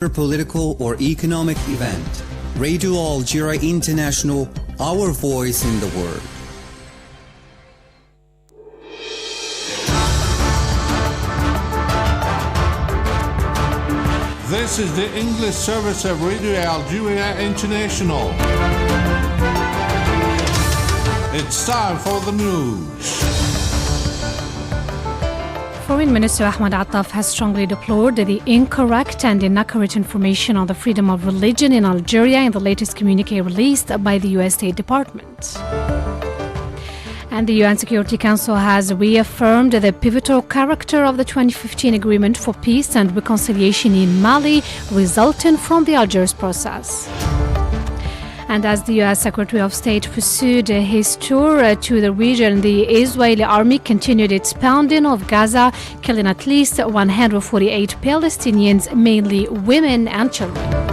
Political or economic event. Radio Algeria International, our voice in the world. This is the English service of Radio Algeria International. It's time for the news. Foreign Minister Ahmed Attaf has strongly deplored the incorrect and inaccurate information on the freedom of religion in Algeria in the latest communique released by the U.S. State Department. And the UN Security Council has reaffirmed the pivotal character of the 2015 Agreement for Peace and Reconciliation in Mali, resulting from the Algiers process. And as the U.S. Secretary of State pursued his tour to the region, the Israeli army continued its pounding of Gaza, killing at least 148 Palestinians, mainly women and children.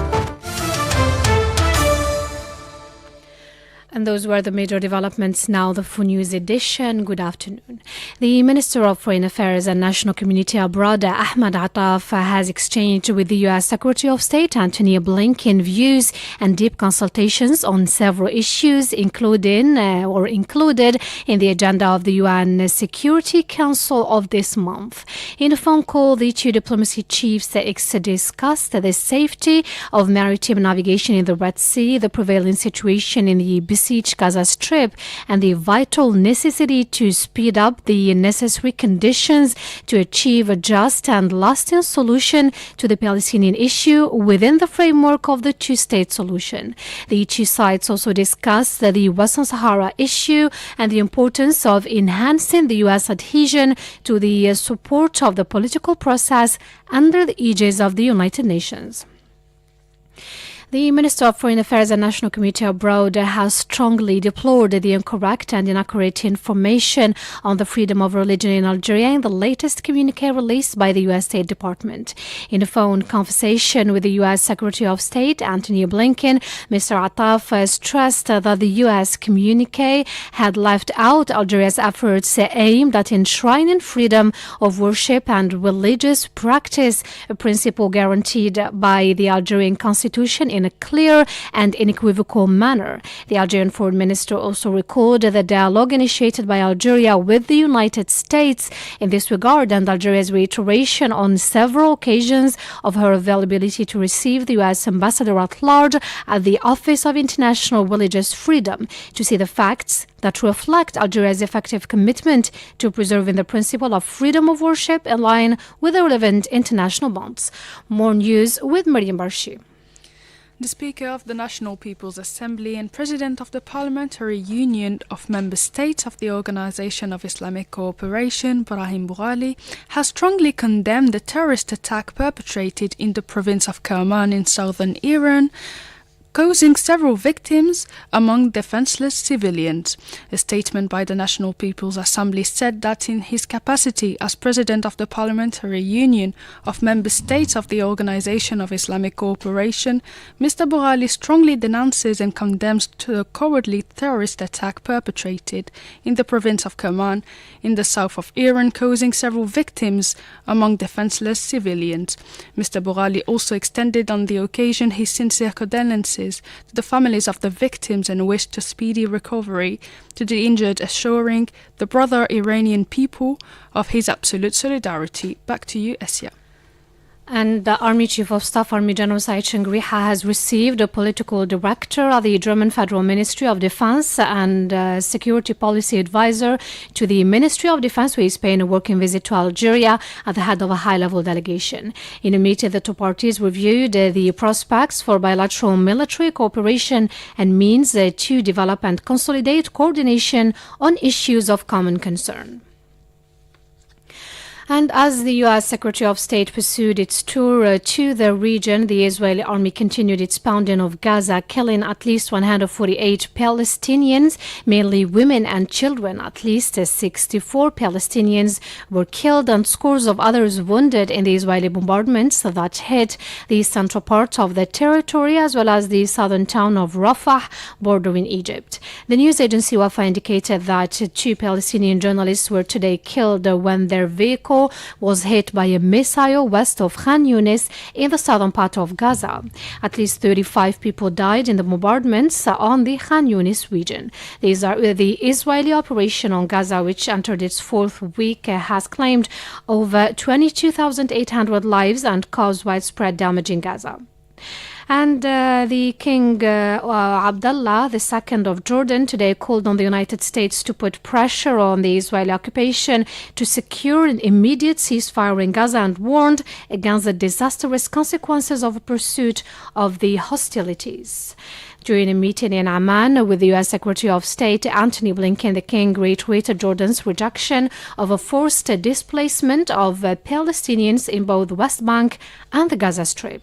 And those were the major developments. Now the full news edition. Good afternoon. The Minister of Foreign Affairs and National Community Abroad, Ahmed Attaf, has exchanged with the U.S. Secretary of State, Antony Blinken, views and deep consultations on several issues, included in the agenda of the UN Security Council of this month. In a phone call, the two diplomacy chiefs discussed the safety of maritime navigation in the Red Sea, the prevailing situation in the besieged Gaza Strip, and the vital necessity to speed up the necessary conditions to achieve a just and lasting solution to the Palestinian issue within the framework of the two-state solution. The two sides also discussed the Western Sahara issue and the importance of enhancing the U.S. adhesion to the support of the political process under the aegis of the United Nations. The Minister of Foreign Affairs and National Community Abroad has strongly deplored the incorrect and inaccurate information on the freedom of religion in Algeria in the latest communique released by the U.S. State Department. In a phone conversation with the U.S. Secretary of State, Antony Blinken, Mr. Attaf stressed that the U.S. communique had left out Algeria's efforts aimed at enshrining freedom of worship and religious practice, a principle guaranteed by the Algerian Constitution in a clear and unequivocal manner. The Algerian Foreign Minister also recalled the dialogue initiated by Algeria with the United States in this regard and Algeria's reiteration on several occasions of her availability to receive the U.S. Ambassador at large at the Office of International Religious Freedom to see the facts that reflect Algeria's effective commitment to preserving the principle of freedom of worship in line with the relevant international bonds. More news with Mariam Barshi. The Speaker of the National People's Assembly and President of the Parliamentary Union of Member States of the Organization of Islamic Cooperation, Brahim Boughali, has strongly condemned the terrorist attack perpetrated in the province of Kerman in southern Iran, causing several victims among defenseless civilians. A statement by the National People's Assembly said that in his capacity as President of the Parliamentary Union of Member States of the Organization of Islamic Cooperation, Mr. Boughali strongly denounces and condemns the cowardly terrorist attack perpetrated in the province of Kerman in the south of Iran, causing several victims among defenseless civilians. Mr. Boughali also extended on the occasion his sincere condolences to the families of the victims and wished a speedy recovery to the injured, assuring the brother Iranian people of his absolute solidarity. Back to you, Essia. And the Army Chief of Staff, Army General Said Shengriha, has received a political director of the German Federal Ministry of Defense and security policy advisor to the Ministry of Defense, who is paying a working visit to Algeria at the head of a high-level delegation. In a meeting, the two parties reviewed the prospects for bilateral military cooperation and means to develop and consolidate coordination on issues of common concern. And as the U.S. Secretary of State pursued its tour to the region, the Israeli army continued its pounding of Gaza, killing at least 148 Palestinians, mainly women and children. At least 64 Palestinians were killed and scores of others wounded in the Israeli bombardments that hit the central part of the territory as well as the southern town of Rafah, bordering Egypt. The news agency Wafa indicated that two Palestinian journalists were today killed when their vehicle 4 was hit by a missile west of Khan Yunis in the southern part of Gaza. At least 35 people died in the bombardments on the Khan Yunis region. The Israeli operation on Gaza, which entered its fourth week, has claimed over 22,800 lives and caused widespread damage in Gaza. And the King Abdullah II of Jordan today called on the United States to put pressure on the Israeli occupation to secure an immediate ceasefire in Gaza and warned against the disastrous consequences of a pursuit of the hostilities. During a meeting in Amman with the U.S. Secretary of State Antony Blinken, the King reiterated Jordan's rejection of a forced displacement of Palestinians in both the West Bank and the Gaza Strip.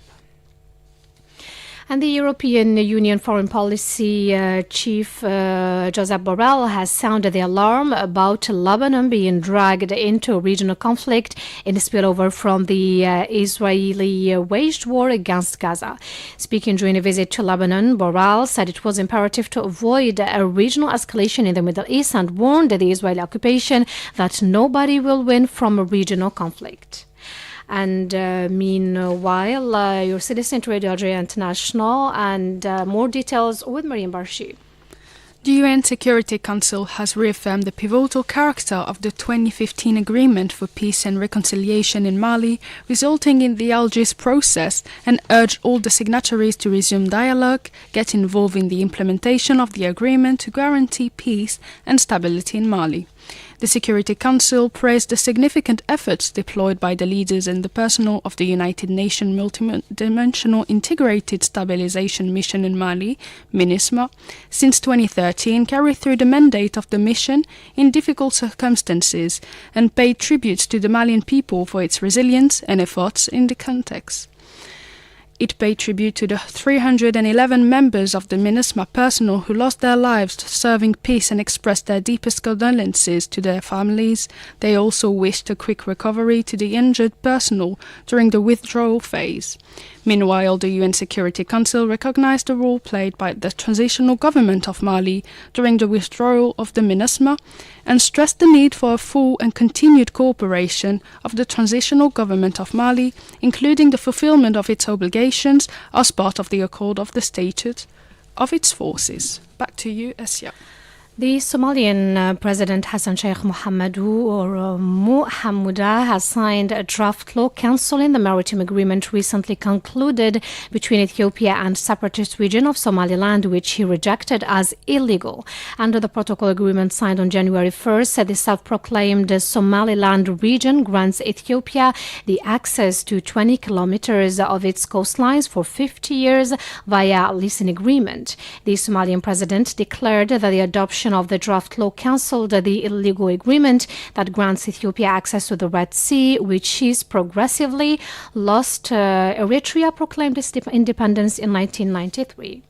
And the European Union Foreign Policy Chief Josep Borrell has sounded the alarm about Lebanon being dragged into a regional conflict in a spillover from the Israeli waged war against Gaza. Speaking during a visit to Lebanon, Borrell said it was imperative to avoid a regional escalation in the Middle East and warned the Israeli occupation that nobody will win from a regional conflict. And meanwhile, you're listening to Radio Algeria International, and more details with Mariam Barshi. The UN Security Council has reaffirmed the pivotal character of the 2015 Agreement for Peace and Reconciliation in Mali, resulting in the Algiers process, and urged all the signatories to resume dialogue, get involved in the implementation of the agreement to guarantee peace and stability in Mali. The Security Council praised the significant efforts deployed by the leaders and the personnel of the United Nations Multidimensional Integrated Stabilization Mission in Mali, MINUSMA, since 2013, carried through the mandate of the mission in difficult circumstances and paid tribute to the Malian people for its resilience and efforts in the context. It paid tribute to the 311 members of the MINUSMA personnel who lost their lives serving peace and expressed their deepest condolences to their families. They also wished a quick recovery to the injured personnel during the withdrawal phase. Meanwhile, the UN Security Council recognized the role played by the transitional government of Mali during the withdrawal of the MINUSMA and stressed the need for a full and continued cooperation of the transitional government of Mali, including the fulfillment of its obligations as part of the Accord of the Statute of its forces. Back to you, Essia. The Somalian President Hassan Sheikh Mohamud has signed a draft law cancelling the maritime agreement recently concluded between Ethiopia and separatist region of Somaliland, which he rejected as illegal. Under the protocol agreement signed on January 1st, the self-proclaimed Somaliland region grants Ethiopia the access to 20 kilometers of its coastlines for 50 years via a leasing agreement. The Somalian president declared that the adoption of the draft law cancelled the illegal agreement that grants Ethiopia access to the Red Sea, which is progressively lost. Eritrea proclaimed its independence in 1993.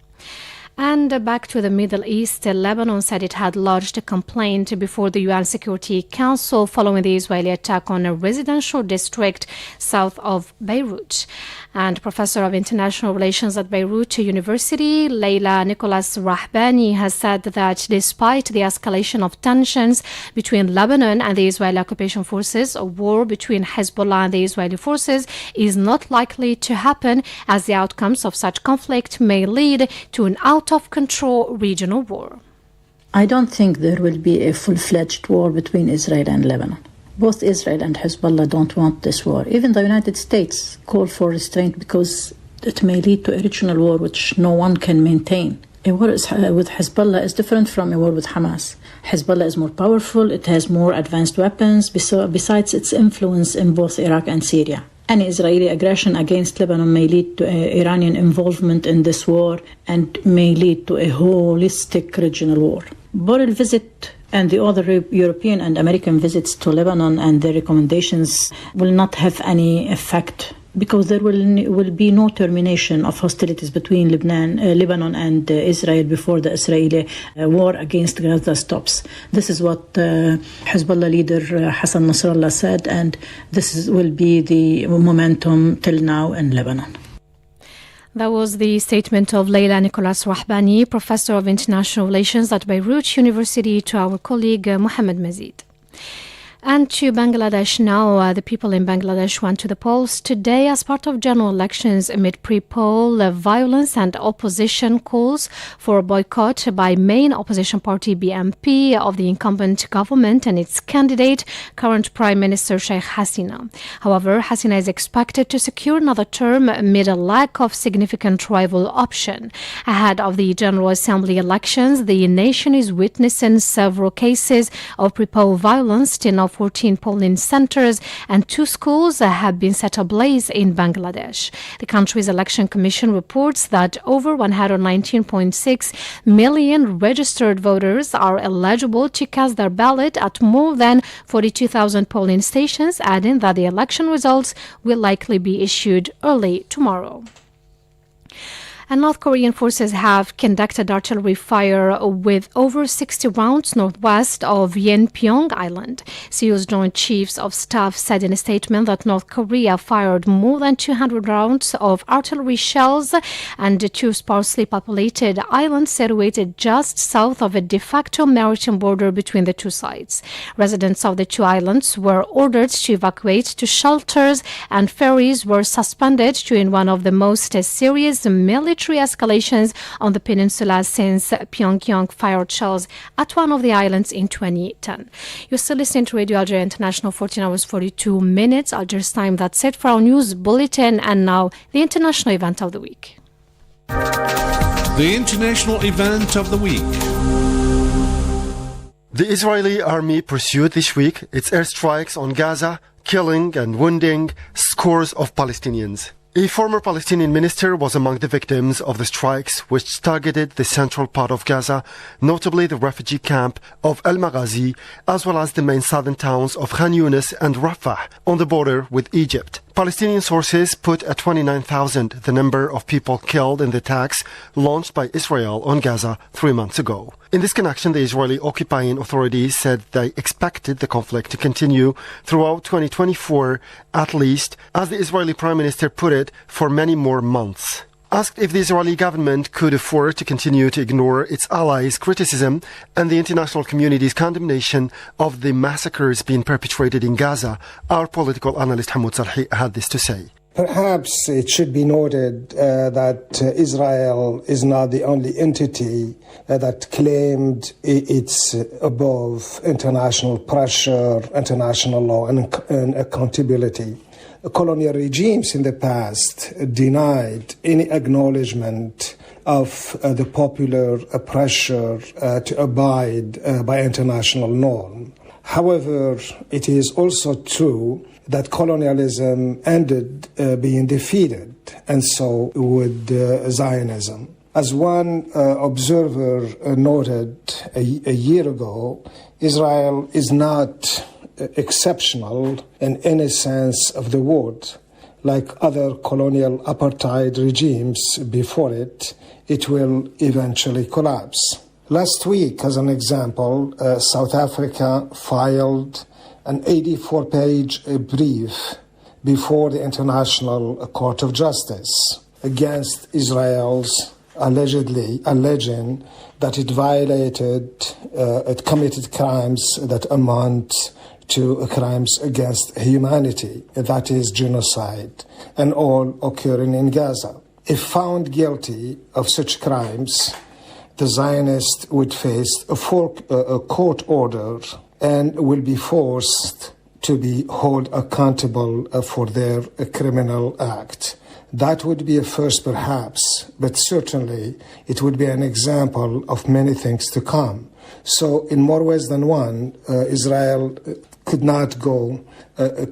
And back to the Middle East, Lebanon said it had lodged a complaint before the UN Security Council following the Israeli attack on a residential district south of Beirut. And Professor of International Relations at Beirut University, Leila Nicholas Rahbani, has said that despite the escalation of tensions between Lebanon and the Israeli occupation forces, a war between Hezbollah and the Israeli forces is not likely to happen, as the outcomes of such conflict may lead to an out-of-control regional war. I don't think there will be a full-fledged war between Israel and Lebanon. Both Israel and Hezbollah don't want this war. Even the United States called for restraint because it may lead to a regional war which no one can maintain. A war with Hezbollah is different from a war with Hamas. Hezbollah is more powerful, it has more advanced weapons, besides its influence in both Iraq and Syria. Any Israeli aggression against Lebanon may lead to Iranian involvement in this war and may lead to a holistic regional war. Borrell visit and the other European and American visits to Lebanon and their recommendations will not have any effect because there will be no termination of hostilities between Lebanon and Israel before the Israeli war against Gaza stops. This is what Hezbollah leader Hassan Nasrallah said, and will be the momentum till now in Lebanon. That was the statement of Leila Nicholas Rahbani, Professor of International Relations at Beirut University, to our colleague Mohammed Mazid. And to Bangladesh now. The people in Bangladesh went to the polls today as part of general elections amid pre-poll violence and opposition calls for a boycott by main opposition party BNP of the incumbent government and its candidate, current Prime Minister Sheikh Hasina. However, Hasina is expected to secure another term amid a lack of significant rival option. Ahead of the General Assembly elections, the nation is witnessing several cases of pre-poll violence in 14 polling centers, and 2 schools have been set ablaze in Bangladesh. The country's election commission reports that over 119.6 million registered voters are eligible to cast their ballot at more than 42,000 polling stations, adding that the election results will likely be issued early tomorrow. And North Korean forces have conducted artillery fire with over 60 rounds northwest of Yeonpyeong Island. Seoul's Joint Chiefs of Staff said in a statement that North Korea fired more than 200 rounds of artillery shells and the 2 sparsely populated islands situated just south of a de facto maritime border between the 2 sides. Residents of the 2 islands were ordered to evacuate to shelters, and ferries were suspended during one of the most serious military escalations on the peninsula since Pyongyang fired shells at one of the islands in 2010. You're still listening to Radio Algeria International, 14 hours 42 minutes. Algeria's time. That's it for our news bulletin. And now the international event of the week. The international event of the week. The Israeli army pursued this week its airstrikes on Gaza, killing and wounding scores of Palestinians. A former Palestinian minister was among the victims of the strikes, which targeted the central part of Gaza, notably the refugee camp of El Maghazi, as well as the main southern towns of Khan Yunis and Rafah on the border with Egypt. Palestinian sources put at 29,000 the number of people killed in the attacks launched by Israel on Gaza 3 months ago. In this connection, the Israeli occupying authorities said they expected the conflict to continue throughout 2024, at least, as the Israeli Prime Minister put it, for many more months. Asked if the Israeli government could afford to continue to ignore its allies' criticism and the international community's condemnation of the massacres being perpetrated in Gaza, our political analyst Hamoud Salhi had this to say. Perhaps it should be noted that Israel is not the only entity that claimed it's above international pressure, international law, and accountability. Colonial regimes in the past denied any acknowledgement of the popular pressure to abide by international norm. However, it is also true that colonialism ended being defeated, and so would Zionism. As one observer noted a year ago, Israel is not exceptional in any sense of the word. Like other colonial apartheid regimes before it, it will eventually collapse. Last week, as an example, South Africa filed an 84-page brief before the International Court of Justice against Israel's alleging that it it committed crimes that amount to crimes against humanity, that is genocide, and all occurring in Gaza. If found guilty of such crimes, the Zionists would face a court order and will be forced to be held accountable for their criminal act. That would be a first perhaps, but certainly it would be an example of many things to come. So in more ways than one, Israel could not go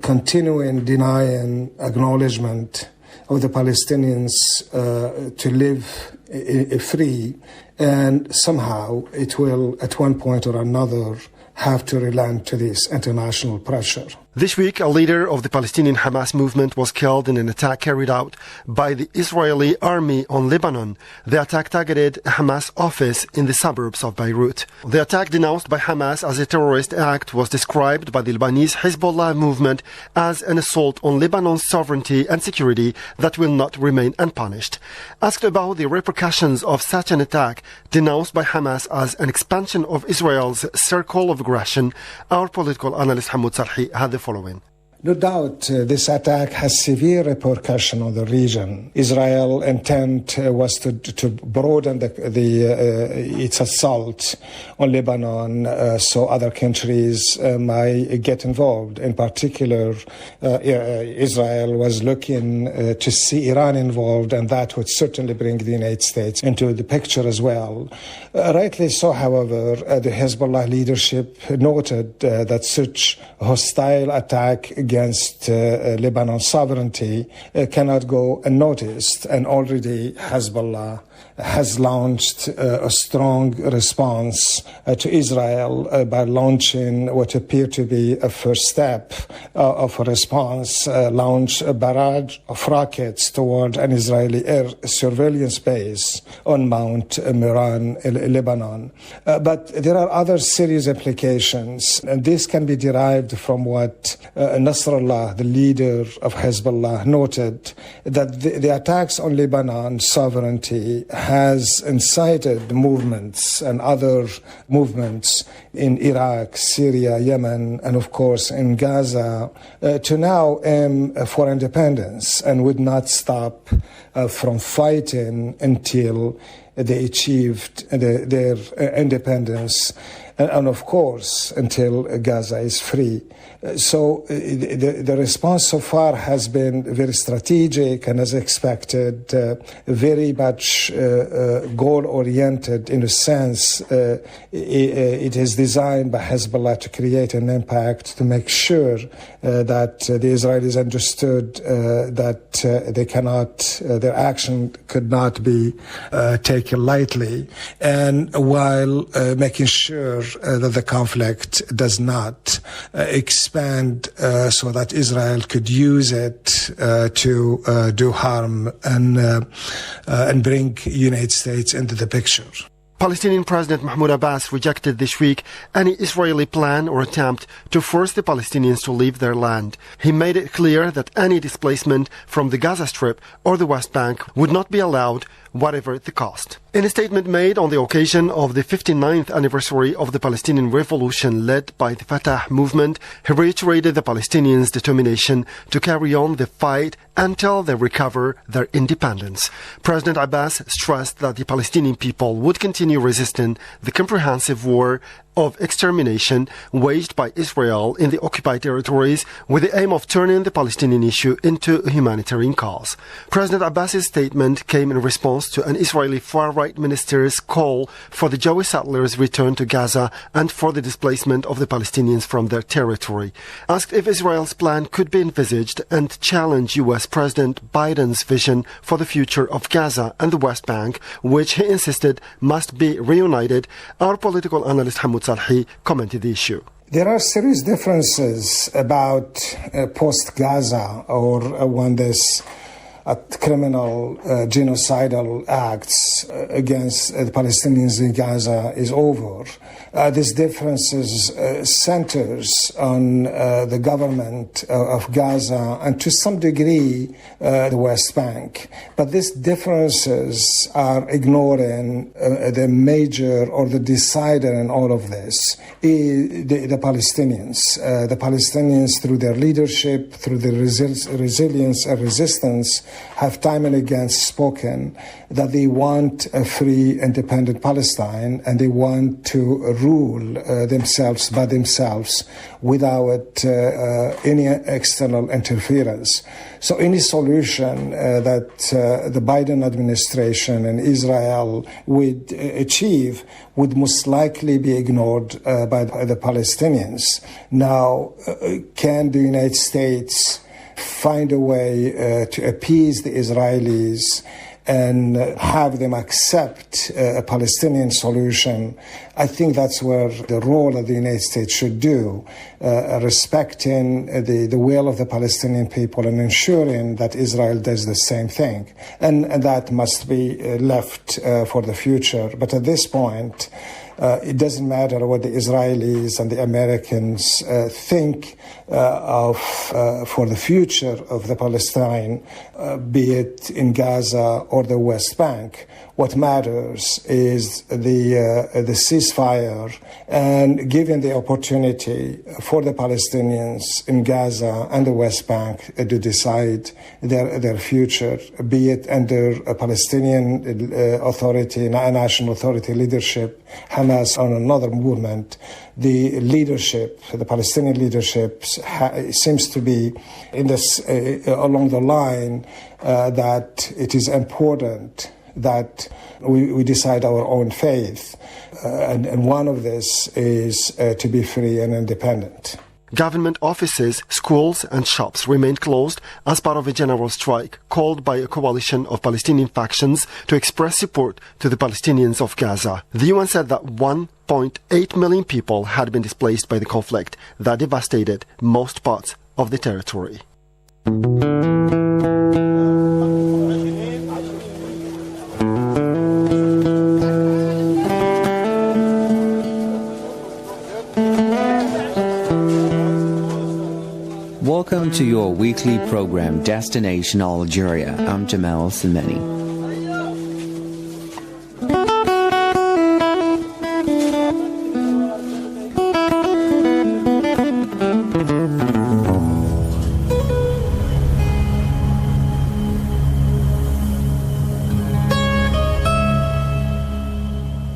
continuing denying acknowledgement of the Palestinians to live free, and somehow it will at one point or another have to relent to this international pressure. This week, a leader of the Palestinian Hamas movement was killed in an attack carried out by the Israeli army on Lebanon. The attack targeted a Hamas office in the suburbs of Beirut. The attack, denounced by Hamas as a terrorist act, was described by the Lebanese Hezbollah movement as an assault on Lebanon's sovereignty and security that will not remain unpunished. Asked about the repercussions of such an attack, denounced by Hamas as an expansion of Israel's circle of aggression, our political analyst Hamoud Salhi had the following. No doubt this attack has severe repercussion on the region. Israel's intent was to broaden its assault on Lebanon so other countries might get involved. In particular, Israel was looking to see Iran involved, and that would certainly bring the United States into the picture as well. Rightly so, however, the Hezbollah leadership noted that such hostile attack against Lebanon's sovereignty cannot go unnoticed, and already Hezbollah has launched a strong response to Israel by launching what appeared to be a first step of a response, launch a barrage of rockets toward an Israeli air surveillance base on Mount Meron, Lebanon. But there are other serious implications, and this can be derived from what Nasrallah, the leader of Hezbollah, noted, that the attacks on Lebanon's sovereignty has incited movements and other movements in Iraq, Syria, Yemen, and of course in Gaza to now aim for independence and would not stop from fighting until they achieved their independence, and of course until Gaza is free. So the response so far has been very strategic and, as expected, very much goal-oriented in a sense. It is designed by Hezbollah to create an impact, to make sure that the Israelis understood that they cannot, their action could not be taken lightly, and while making sure that the conflict does not expand so that Israel could use it to do harm and bring United States into the picture. Palestinian President Mahmoud Abbas rejected this week any Israeli plan or attempt to force the Palestinians to leave their land. He made it clear that any displacement from the Gaza Strip or the West Bank would not be allowed, whatever the cost. In a statement made on the occasion of the 59th anniversary of the Palestinian Revolution led by the Fatah movement, he reiterated the Palestinians' determination to carry on the fight until they recover their independence. President Abbas stressed that the Palestinian people would continue resisting the comprehensive war of extermination waged by Israel in the occupied territories with the aim of turning the Palestinian issue into a humanitarian cause. President Abbas's statement came in response to an Israeli far-right minister's call for the Jewish settlers' return to Gaza and for the displacement of the Palestinians from their territory. Asked if Israel's plan could be envisaged and challenged U.S. President Biden's vision for the future of Gaza and the West Bank, which he insisted must be reunited, our political analyst Hamoud Salhi commented the issue. There are serious differences about post-Gaza, or when this criminal genocidal acts against the Palestinians in Gaza is over. This differences centers on the government of Gaza and to some degree the West Bank. But these differences are ignoring the major or the decider in all of this, the Palestinians. The Palestinians, through their leadership, through their resilience and resistance, have time and again spoken that they want a free, independent Palestine, and they want to rule themselves by themselves without any external interference. So any solution that the Biden administration and Israel would achieve would most likely be ignored by the Palestinians. Now, can the United States find a way to appease the Israelis and have them accept a Palestinian solution, I think that's where the role of the United States should do, respecting the will of the Palestinian people and ensuring that Israel does the same thing. And that must be left for the future. But at this point, it doesn't matter what the Israelis and the Americans think for the future of the Palestine, be it in Gaza or the West Bank. What matters is the ceasefire and giving the opportunity for the Palestinians in Gaza and the West Bank to decide their future, be it under a Palestinian authority, national authority leadership, Hamas or another movement. The leadership, the Palestinian leadership, seems to be in this along the line that it is important that we decide our own faith, and one of this is to be free and independent. Government offices, schools and shops remained closed as part of a general strike called by a coalition of Palestinian factions to express support to the Palestinians of Gaza. The UN said that 1.8 million people had been displaced by the conflict that devastated most parts of the territory. Welcome to your weekly program, Destination Algeria. I'm Jamal Semeni.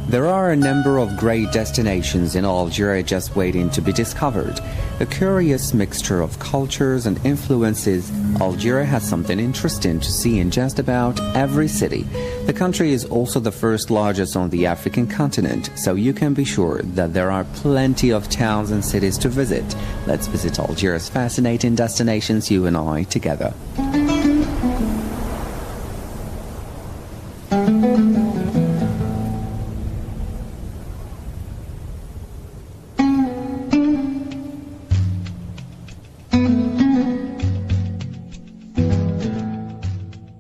There are a number of great destinations in Algeria just waiting to be discovered. A curious mixture of cultures and influences, Algeria has something interesting to see in just about every city. The country is also the first largest on the African continent, so you can be sure that there are plenty of towns and cities to visit. Let's visit Algeria's fascinating destinations, you and I, together.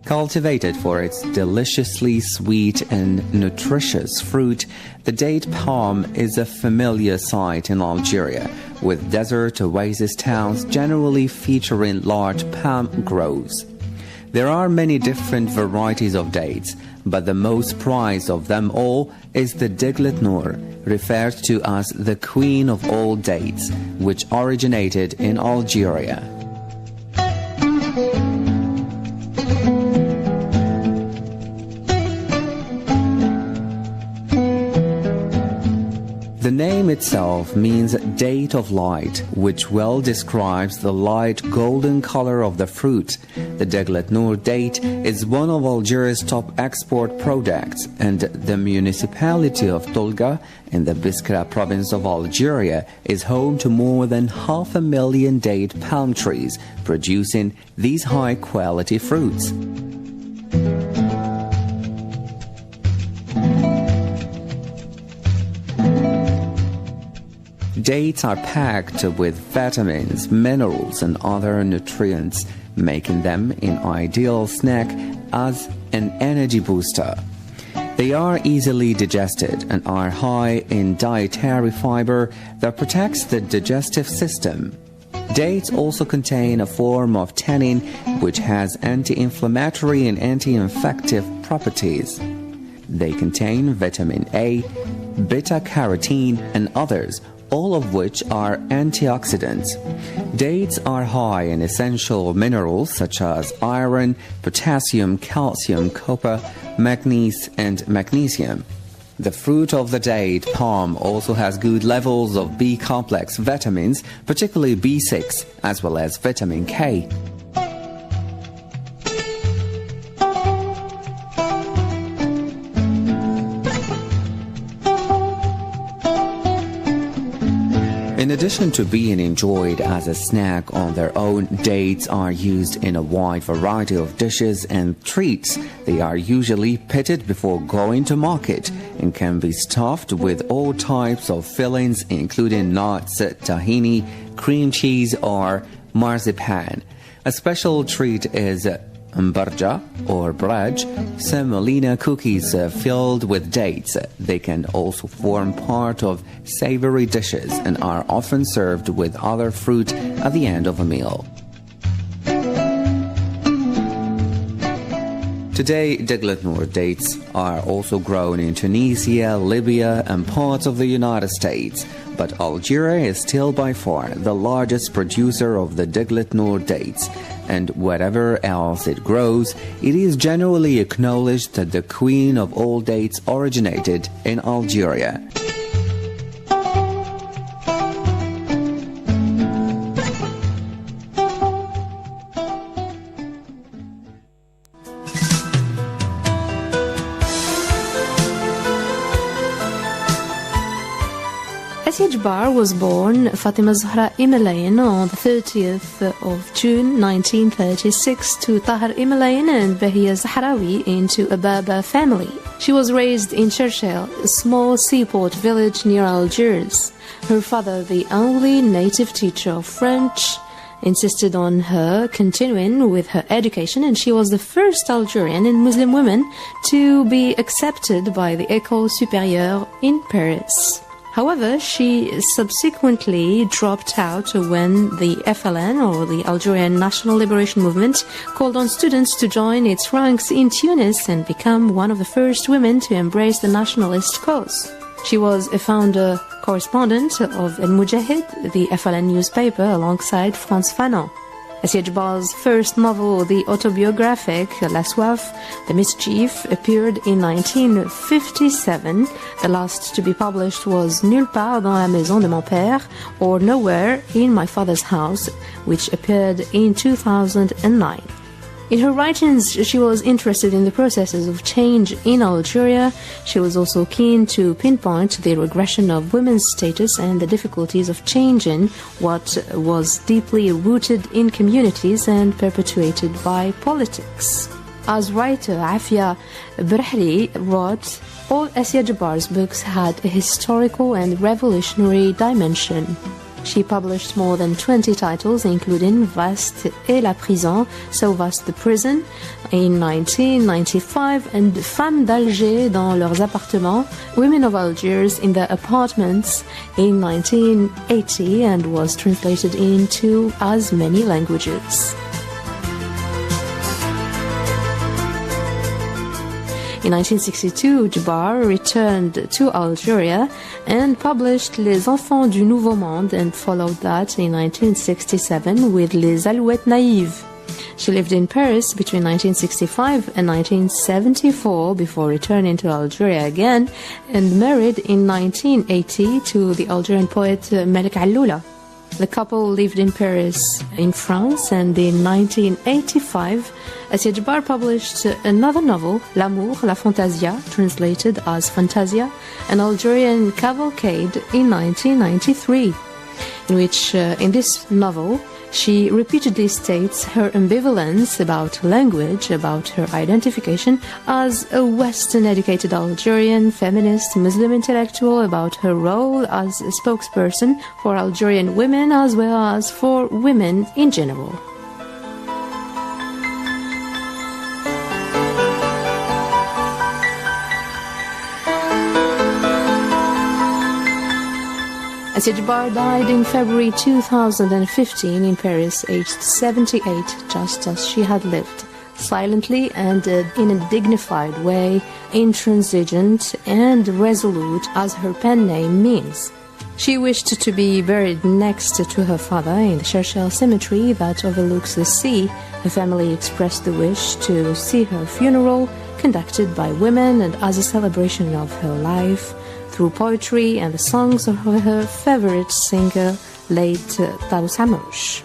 Cultivated for its deliciously sweet and nutritious fruit, the date palm is a familiar sight in Algeria, with desert oasis towns generally featuring large palm groves. There are many different varieties of dates, but the most prized of them all is the Deglet Noor, referred to as the Queen of all dates, which originated in Algeria. The name itself means date of light, which well describes the light golden color of the fruit. The Deglet Noor date is one of Algeria's top export products, and the municipality of Tolga in the Biskra province of Algeria is home to more than 500,000 date palm trees, producing these high-quality fruits. Dates are packed with vitamins, minerals, and other nutrients, making them an ideal snack as an energy booster. They are easily digested and are high in dietary fiber that protects the digestive system. Dates also contain a form of tannin which has anti-inflammatory and anti-infective properties. They contain vitamin A, beta-carotene, and others, all of which are antioxidants. Dates are high in essential minerals such as iron, potassium, calcium, copper, manganese, and magnesium. The fruit of the date palm also has good levels of B-complex vitamins, particularly B6, as well as vitamin K. In addition to being enjoyed as a snack on their own, dates are used in a wide variety of dishes and treats. They are usually pitted before going to market and can be stuffed with all types of fillings, including nuts, tahini, cream cheese, or marzipan. A special treat is mbarja or braj, semolina cookies filled with dates. They can also form part of savory dishes and are often served with other fruit at the end of a meal. Today, Deglet Noor dates are also grown in Tunisia, Libya, and parts of the United States. But Algeria is still by far the largest producer of the Deglet Noor dates. And wherever else it grows, it is generally acknowledged that the queen of all dates originated in Algeria. Assia Jbar was born Fatima Zahra Imalayan on the 30th of June 1936 to Tahar Imalayan and Bahia Zahrawi into a Berber family. She was raised in Cherchel, a small seaport village near Algiers. Her father, the only native teacher of French, insisted on her continuing with her education, and she was the first Algerian and Muslim woman to be accepted by the École Supérieure in Paris. However, she subsequently dropped out when the FLN, or the Algerian National Liberation Movement, called on students to join its ranks in Tunis and become one of the first women to embrace the nationalist cause. She was a founder correspondent of El Mujahid, the FLN newspaper, alongside Frantz Fanon. Assia Jbar's first novel, the autobiographic La Soif, The Mischief, appeared in 1957. The last to be published was Nulle part dans la maison de mon père, or Nowhere in my father's house, which appeared in 2009. In her writings, she was interested in the processes of change in Algeria. She was also keen to pinpoint the regression of women's status and the difficulties of changing what was deeply rooted in communities and perpetuated by politics. As writer Afia Berhri wrote, all Assia Jbar's books had a historical and revolutionary dimension. She published more than 20 titles, including Vaste et la prison, So Vaste the Prison, in 1995, and Femmes d'Alger dans leurs appartements, Women of Algiers in their apartments, in 1980, and was translated into as many languages. In 1962, Jbar returned to Algeria and published Les Enfants du Nouveau Monde, and followed that in 1967 with Les Alouettes Naïves. She lived in Paris between 1965 and 1974 before returning to Algeria again, and married in 1980 to the Algerian poet Melek Alloula. The couple lived in Paris, in France, and in 1985, Assia Jbar published another novel, L'amour, la fantasia, translated as Fantasia, an Algerian cavalcade, in 1993, in which, in this novel, she repeatedly states her ambivalence about language, about her identification as a Western-educated Algerian feminist Muslim intellectual, about her role as a spokesperson for Algerian women as well as for women in general. Assia Jbar died in February 2015 in Paris, aged 78, just as she had lived, silently and in a dignified way, intransigent and resolute, as her pen name means. She wished to be buried next to her father in the Cherchel cemetery that overlooks the sea. Her family expressed the wish to see her funeral conducted by women and as a celebration of her life, through poetry and the songs of her favorite singer, late Taous Hamouche.